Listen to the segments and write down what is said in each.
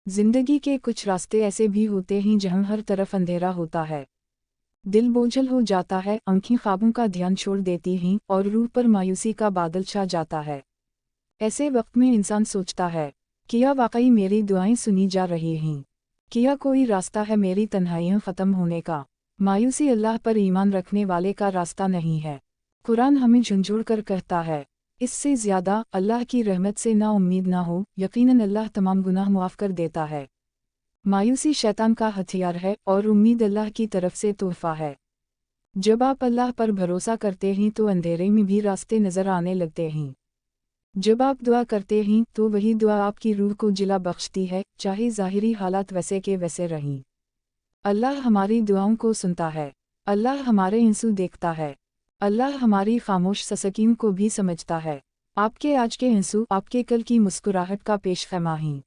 जिंदगी के कुछ रास्ते ऐसे भी होते हैं जहां हर तरफ अंधेरा होता है, दिल बोझल हो जाता है, आंखें ख्वाबों का ध्यान छोड़ देती हैं और रूह पर मायूसी का बादल छा जाता है। ऐसे वक्त में इंसान सोचता है, क्या वाकई मेरी दुआएं सुनी जा रही हैं? क्या कोई रास्ता है मेरी तन्हाइयां ख़त्म होने का? मायूसी अल्लाह पर ईमान रखने वाले का रास्ता नहीं है। कुरान हमें झंझोड़ कर कहता है, इससे ज़्यादा अल्लाह की रहमत से ना उम्मीद ना हो, यकीनन अल्लाह तमाम गुनाह मुआफ़ कर देता है। मायूसी शैतान का हथियार है और उम्मीद अल्लाह की तरफ से तोहफा है। जब आप अल्लाह पर भरोसा करते हैं तो अंधेरे में भी रास्ते नज़र आने लगते हैं। जब आप दुआ करते हैं तो वही दुआ आपकी रूह को जिला बख्शती है, चाहे ज़ाहिरी हालात वैसे के वैसे रहें। अल्लाह हमारी दुआओं को सुनता है। अल्लाह हमारे आंसू देखता है। अल्लाह हमारी खामोश ससकीन को भी समझता है। आपके आज के आंसू आपके कल की मुस्कुराहट का पेशखैमा हैं।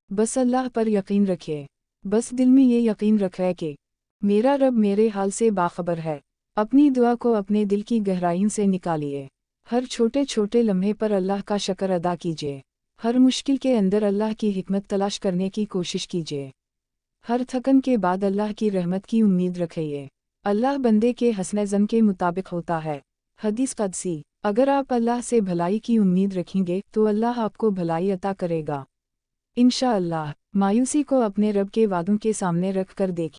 बस अल्लाह पर यकीन रखिए। बस दिल में ये यकीन रखें कि मेरा रब मेरे हाल से बाखबर है। अपनी दुआ को अपने दिल की गहराइयों से निकालिए। हर छोटे छोटे लम्हे पर अल्लाह का शुक्र अदा कीजिए। हर मुश्किल के अंदर अल्लाह की हिकमत तलाश करने की कोशिश कीजिए। हर थकन के बाद अल्लाह की रहमत की उम्मीद रखिए। अल्लाह बंदे के हस्न ज़न के मुताबिक होता है। हदीस क़दसी, अगर आप अल्लाह से भलाई की उम्मीद रखेंगे तो अल्लाह आपको भलाई अता करेगा। इंशाअल्लाह। मायूसी को अपने रब के वादों के सामने रख कर देखिए।